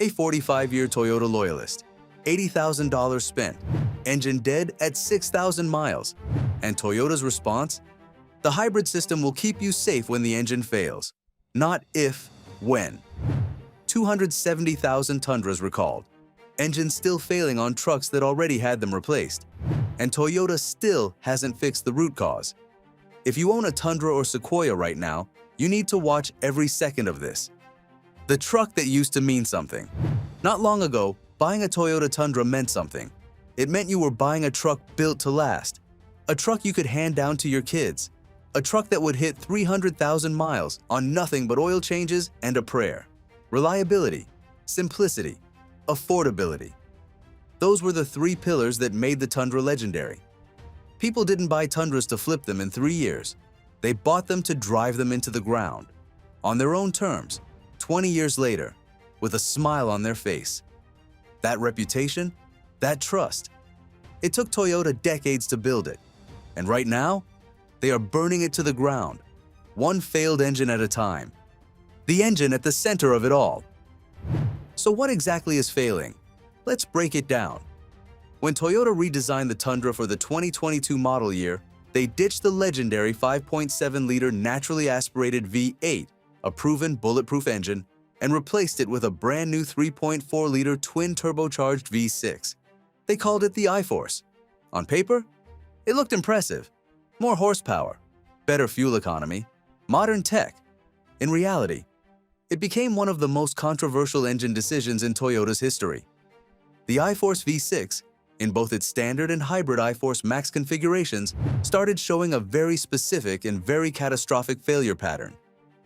A 45-year Toyota loyalist, $80,000 spent, engine dead at 6,000 miles. And Toyota's response? The hybrid system will keep you safe when the engine fails. Not if, when. 270,000 Tundras recalled. Engines still failing on trucks that already had them replaced. And Toyota still hasn't fixed the root cause. If you own a Tundra or Sequoia right now, you need to watch every second of this. The truck that used to mean something. Not long ago, buying a Toyota Tundra meant something. It meant you were buying a truck built to last. A truck you could hand down to your kids. A truck that would hit 300,000 miles on nothing but oil changes and a prayer. Reliability, simplicity, affordability. Those were the three pillars that made the Tundra legendary. People didn't buy Tundras to flip them in 3 years. They bought them to drive them into the ground. On their own terms, 20 years later, with a smile on their face. That reputation, that trust. It took Toyota decades to build it. And right now, they are burning it to the ground, one failed engine at a time. The engine at the center of it all. So what exactly is failing? Let's break it down. When Toyota redesigned the Tundra for the 2022 model year, they ditched the legendary 5.7-liter naturally aspirated V8, a proven bulletproof engine, and replaced it with a brand new 3.4-liter twin-turbocharged V6. They called it the iForce. On paper, it looked impressive. More horsepower, better fuel economy, modern tech. In reality, it became one of the most controversial engine decisions in Toyota's history. The iForce V6, in both its standard and hybrid iForce Max configurations, started showing a very specific and very catastrophic failure pattern.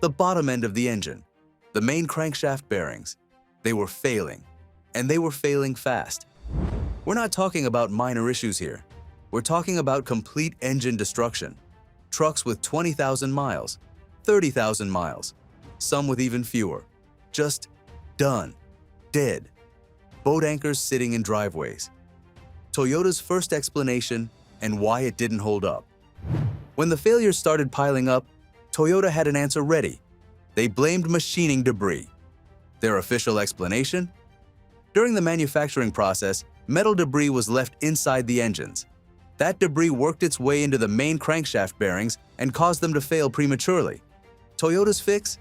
The bottom end of the engine, the main crankshaft bearings, they were failing, and they were failing fast. We're not talking about minor issues here. We're talking about complete engine destruction. Trucks with 20,000 miles, 30,000 miles, some with even fewer. Just done, dead. Boat anchors sitting in driveways. Toyota's first explanation and why it didn't hold up. When the failures started piling up, Toyota had an answer ready. They blamed machining debris. Their official explanation? During the manufacturing process, metal debris was left inside the engines. That debris worked its way into the main crankshaft bearings and caused them to fail prematurely. Toyota's fix?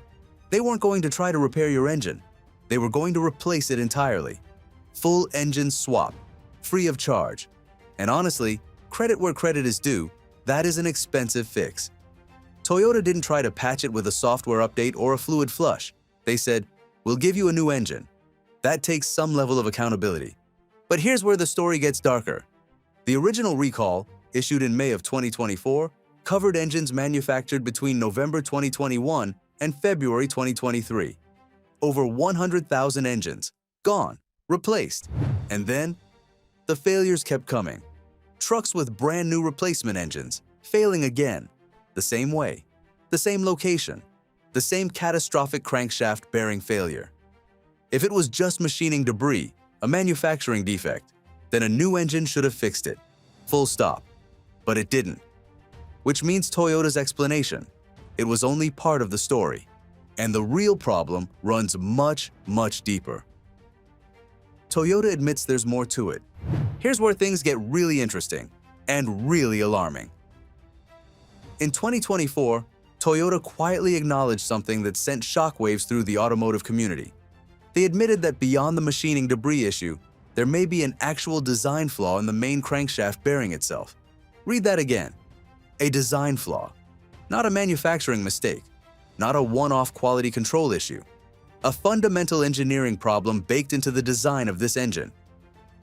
They weren't going to try to repair your engine. They were going to replace it entirely. Full engine swap, free of charge. And honestly, credit where credit is due, that is an expensive fix. Toyota didn't try to patch it with a software update or a fluid flush. They said, "We'll give you a new engine." That takes some level of accountability. But here's where the story gets darker. The original recall, issued in May of 2024, covered engines manufactured between November 2021 and February 2023. Over 100,000 engines, gone, replaced. And then, the failures kept coming. Trucks with brand new replacement engines, failing again. The same way, the same location, the same catastrophic crankshaft bearing failure. If it was just machining debris, a manufacturing defect, then a new engine should have fixed it. Full stop. But it didn't. Which means Toyota's explanation. It was only part of the story. And the real problem runs much, much deeper. Toyota admits there's more to it. Here's where things get really interesting and really alarming. In 2024, Toyota quietly acknowledged something that sent shockwaves through the automotive community. They admitted that beyond the machining debris issue, there may be an actual design flaw in the main crankshaft bearing itself. Read that again. A design flaw. Not a manufacturing mistake. Not a one-off quality control issue. A fundamental engineering problem baked into the design of this engine.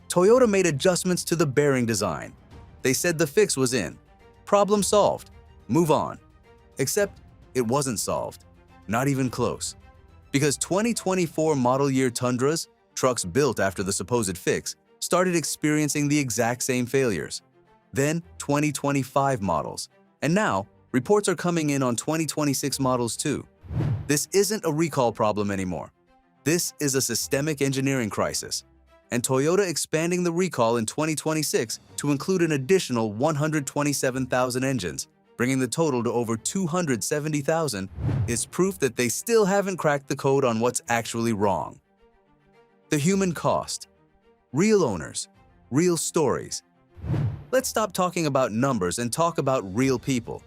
Toyota made adjustments to the bearing design. They said the fix was in. Problem solved. Move on. Except it wasn't solved. Not even close. Because 2024 model year Tundras, trucks built after the supposed fix, started experiencing the exact same failures. Then 2025 models. And now, reports are coming in on 2026 models too. This isn't a recall problem anymore. This is a systemic engineering crisis. And Toyota expanding the recall in 2026 to include an additional 127,000 engines, bringing the total to over 270,000, is proof that they still haven't cracked the code on what's actually wrong. The human cost. Real owners. Real stories. Let's stop talking about numbers and talk about real people.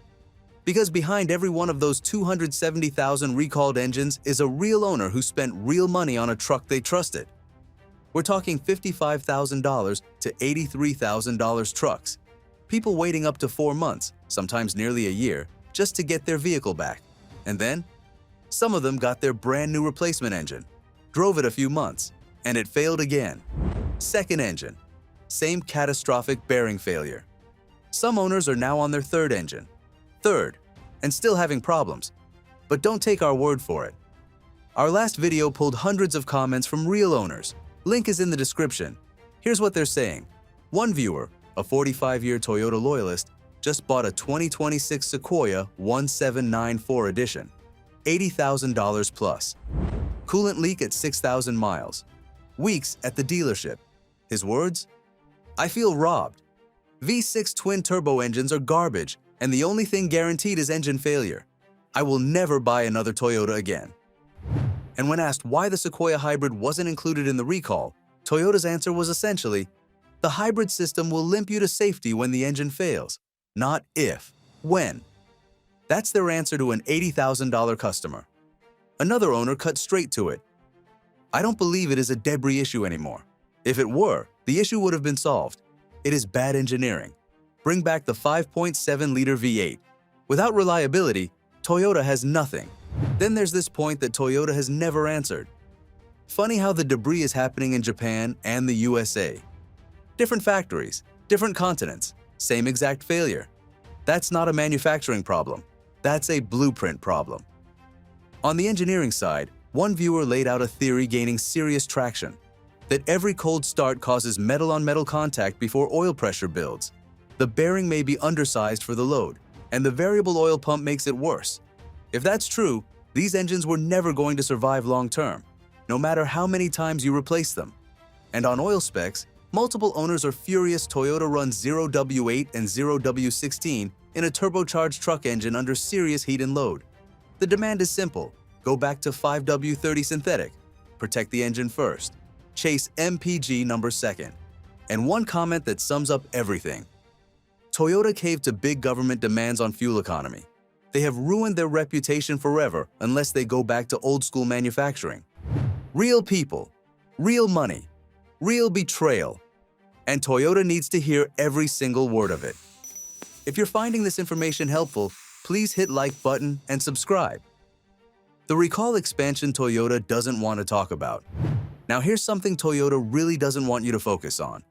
Because behind every one of those 270,000 recalled engines is a real owner who spent real money on a truck they trusted. We're talking $55,000 to $83,000 trucks. People waiting up to 4 months, sometimes nearly a year, just to get their vehicle back. And then, some of them got their brand new replacement engine, drove it a few months, and it failed again. Second engine. Same catastrophic bearing failure. Some owners are now on their third engine. Third, and still having problems. But don't take our word for it. Our last video pulled hundreds of comments from real owners. Link is in the description. Here's what they're saying. One viewer, a 45-year Toyota loyalist, just bought a 2026 Sequoia 1794 edition. $80,000 plus. Coolant leak at 6,000 miles. Weeks at the dealership. His words? I feel robbed. V6 twin turbo engines are garbage, and the only thing guaranteed is engine failure. I will never buy another Toyota again. And when asked why the Sequoia hybrid wasn't included in the recall, Toyota's answer was essentially, the hybrid system will limp you to safety when the engine fails. Not if, when. That's their answer to an $80,000 customer. Another owner cut straight to it. I don't believe it is a debris issue anymore. If it were, the issue would have been solved. It is bad engineering. Bring back the 5.7-liter V8. Without reliability, Toyota has nothing. Then there's this point that Toyota has never answered. Funny how the debris is happening in Japan and the USA. Different factories, different continents, same exact failure. That's not a manufacturing problem. That's a blueprint problem. On the engineering side, one viewer laid out a theory gaining serious traction, that every cold start causes metal-on-metal contact before oil pressure builds. The bearing may be undersized for the load, and the variable oil pump makes it worse. If that's true, these engines were never going to survive long-term, no matter how many times you replace them. And on oil specs, multiple owners are furious Toyota runs 0W8 and 0W16 in a turbocharged truck engine under serious heat and load. The demand is simple. Go back to 5W30 synthetic. Protect the engine first. Chase MPG number second. And one comment that sums up everything. Toyota caved to big government demands on fuel economy. They have ruined their reputation forever unless they go back to old-school manufacturing. Real people, real money, real betrayal. And Toyota needs to hear every single word of it. If you're finding this information helpful, please hit like button and subscribe. The recall expansion Toyota doesn't want to talk about. Now here's something Toyota really doesn't want you to focus on.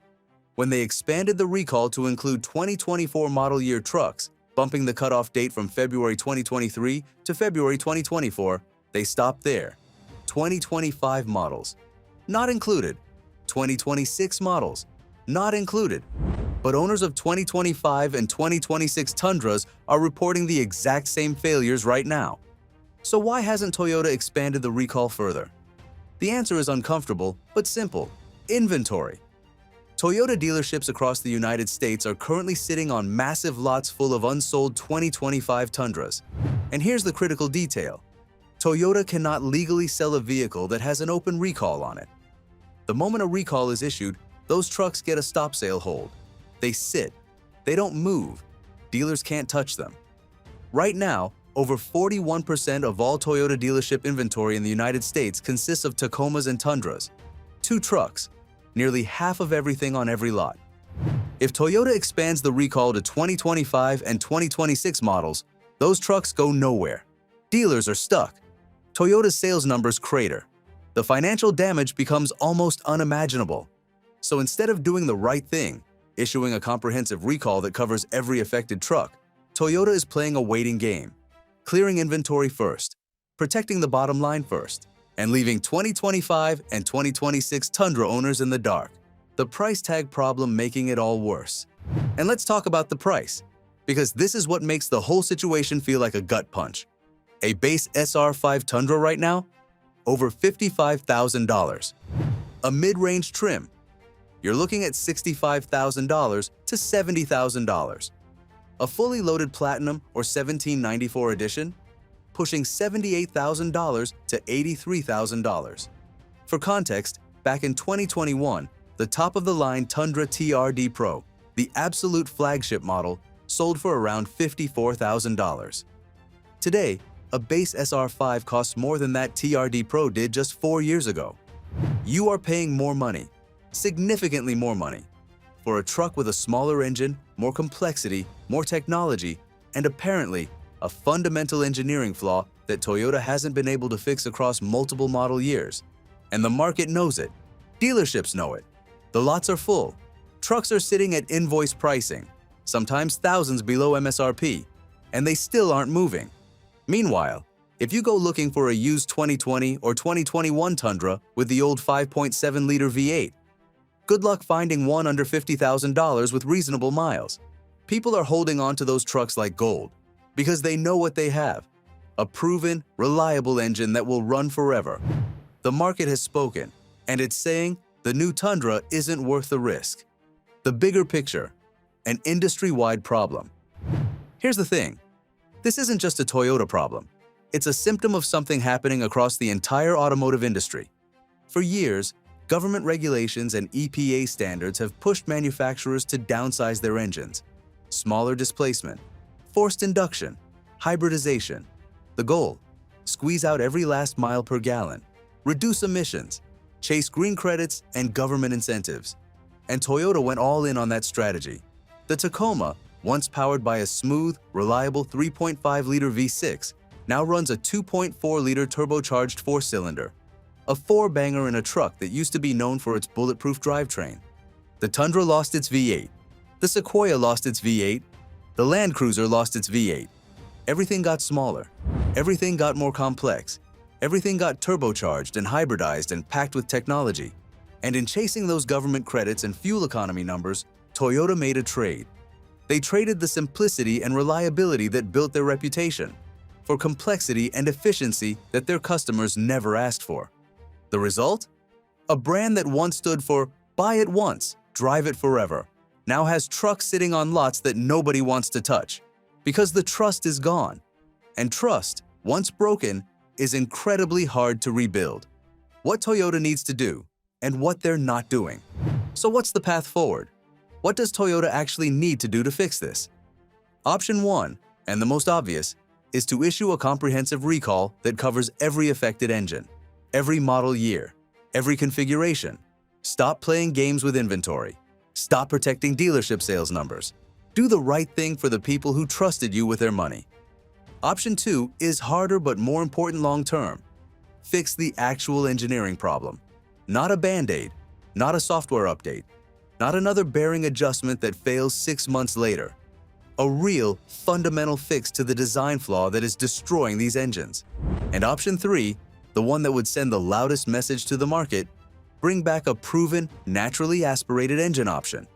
When they expanded the recall to include 2024 model year trucks, bumping the cutoff date from February 2023 to February 2024, they stopped there. 2025 models, not included. 2026 models, not included. But owners of 2025 and 2026 Tundras are reporting the exact same failures right now. So why hasn't Toyota expanded the recall further? The answer is uncomfortable, but simple. Inventory. Toyota dealerships across the United States are currently sitting on massive lots full of unsold 2025 Tundras. And here's the critical detail. Toyota cannot legally sell a vehicle that has an open recall on it. The moment a recall is issued, those trucks get a stop sale hold. They sit. They don't move. Dealers can't touch them. Right now, over 41% of all Toyota dealership inventory in the United States consists of Tacomas and Tundras. 2 trucks. Nearly half of everything on every lot. If Toyota expands the recall to 2025 and 2026 models, those trucks go nowhere. Dealers are stuck. Toyota's sales numbers crater. The financial damage becomes almost unimaginable. So instead of doing the right thing, issuing a comprehensive recall that covers every affected truck, Toyota is playing a waiting game, clearing inventory first, protecting the bottom line first, and leaving 2025 and 2026 Tundra owners in the dark. The price tag problem making it all worse. And let's talk about the price, because this is what makes the whole situation feel like a gut punch. A base SR5 Tundra right now? Over $55,000. A mid-range trim? You're looking at $65,000 to $70,000. A fully loaded Platinum or 1794 edition? Pushing $78,000 to $83,000. For context, back in 2021, the top-of-the-line Tundra TRD Pro, the absolute flagship model, sold for around $54,000. Today, a base SR5 costs more than that TRD Pro did just 4 years ago. You are paying more money, significantly more money, for a truck with a smaller engine, more complexity, more technology, and apparently a fundamental engineering flaw that Toyota hasn't been able to fix across multiple model years. And the market knows it. Dealerships know it. The lots are full. Trucks are sitting at invoice pricing, sometimes thousands below MSRP, and they still aren't moving. Meanwhile, if you go looking for a used 2020 or 2021 Tundra with the old 5.7-liter V8, good luck finding one under $50,000 with reasonable miles. People are holding on to those trucks like gold because they know what they have: a proven, reliable engine that will run forever. The market has spoken, and it's saying the new Tundra isn't worth the risk. The bigger picture, an industry-wide problem. Here's the thing. This isn't just a Toyota problem. It's a symptom of something happening across the entire automotive industry. For years, government regulations and EPA standards have pushed manufacturers to downsize their engines. Smaller displacement, forced induction, hybridization. The goal: squeeze out every last mile per gallon, reduce emissions, chase green credits and government incentives. And Toyota went all in on that strategy. The Tacoma, once powered by a smooth, reliable 3.5-liter V6, now runs a 2.4-liter turbocharged four-cylinder, a four-banger in a truck that used to be known for its bulletproof drivetrain. The Tundra lost its V8. The Sequoia lost its V8. The Land Cruiser lost its V8. Everything got smaller. Everything got more complex. Everything got turbocharged and hybridized and packed with technology. And in chasing those government credits and fuel economy numbers, Toyota made a trade. They traded the simplicity and reliability that built their reputation for complexity and efficiency that their customers never asked for. The result? A brand that once stood for buy it once, drive it forever, now has trucks sitting on lots that nobody wants to touch because the trust is gone. And trust, once broken, is incredibly hard to rebuild. What Toyota needs to do and what they're not doing. So what's the path forward? What does Toyota actually need to do to fix this? Option 1, and the most obvious, is to issue a comprehensive recall that covers every affected engine, every model year, every configuration. Stop playing games with inventory. Stop protecting dealership sales numbers. Do the right thing for the people who trusted you with their money. Option 2 is harder but more important long-term. Fix the actual engineering problem. Not a Band-Aid, not a software update, not another bearing adjustment that fails 6 months later. A real, fundamental fix to the design flaw that is destroying these engines. And option 3, the one that would send the loudest message to the market, bring back a proven, naturally aspirated engine option.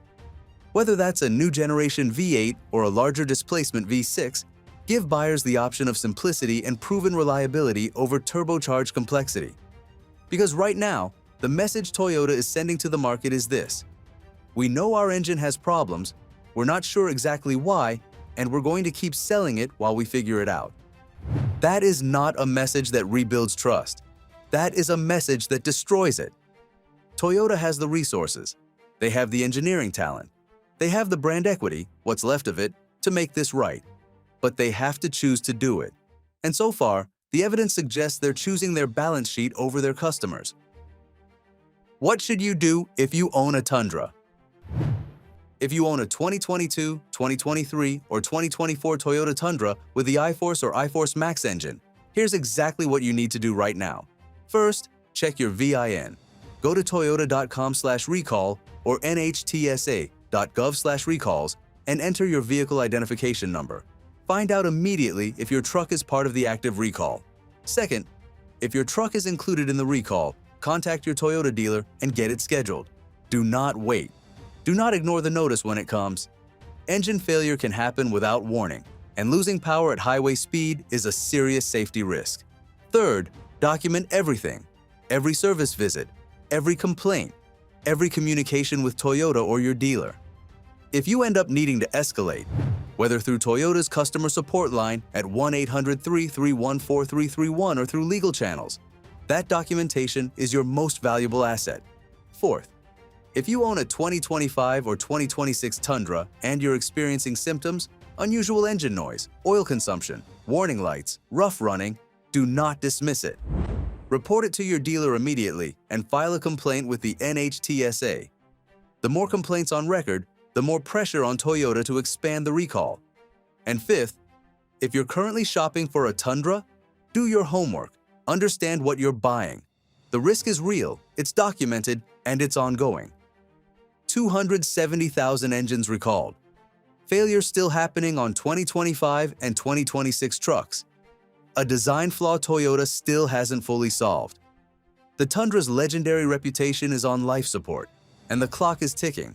Whether that's a new generation V8 or a larger displacement V6, give buyers the option of simplicity and proven reliability over turbocharged complexity. Because right now, the message Toyota is sending to the market is this: we know our engine has problems, we're not sure exactly why, and we're going to keep selling it while we figure it out. That is not a message that rebuilds trust. That is a message that destroys it. Toyota has the resources. They have the engineering talent. They have the brand equity, what's left of it, to make this right. But they have to choose to do it. And so far, the evidence suggests they're choosing their balance sheet over their customers. What should you do if you own a Tundra? If you own a 2022, 2023, or 2024 Toyota Tundra with the iForce or iForce Max engine, here's exactly what you need to do right now. First, check your VIN. Go to toyota.com/recall or nhtsa.gov/recalls and enter your vehicle identification number. Find out immediately if your truck is part of the active recall. Second, if your truck is included in the recall, contact your Toyota dealer and get it scheduled. Do not wait. Do not ignore the notice when it comes. Engine failure can happen without warning, and losing power at highway speed is a serious safety risk. Third, document everything: every service visit, every complaint, every communication with Toyota or your dealer. If you end up needing to escalate, whether through Toyota's customer support line at 1-800-331-4331 or through legal channels, that documentation is your most valuable asset. Fourth, if you own a 2025 or 2026 Tundra and you're experiencing symptoms, unusual engine noise, oil consumption, warning lights, rough running, do not dismiss it. Report it to your dealer immediately and file a complaint with the NHTSA. The more complaints on record, the more pressure on Toyota to expand the recall. And fifth, if you're currently shopping for a Tundra, do your homework. Understand what you're buying. The risk is real, it's documented, and it's ongoing. 270,000 engines recalled. Failures still happening on 2025 and 2026 trucks. A design flaw Toyota still hasn't fully solved. The Tundra's legendary reputation is on life support, and the clock is ticking.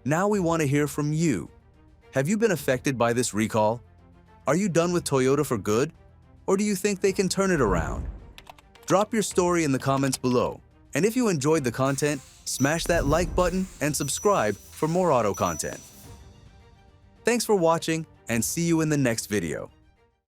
Now we want to hear from you. Have you been affected by this recall? Are you done with Toyota for good? Or do you think they can turn it around? Drop your story in the comments below. And if you enjoyed the content, smash that like button and subscribe for more auto content. Thanks for watching, and see you in the next video.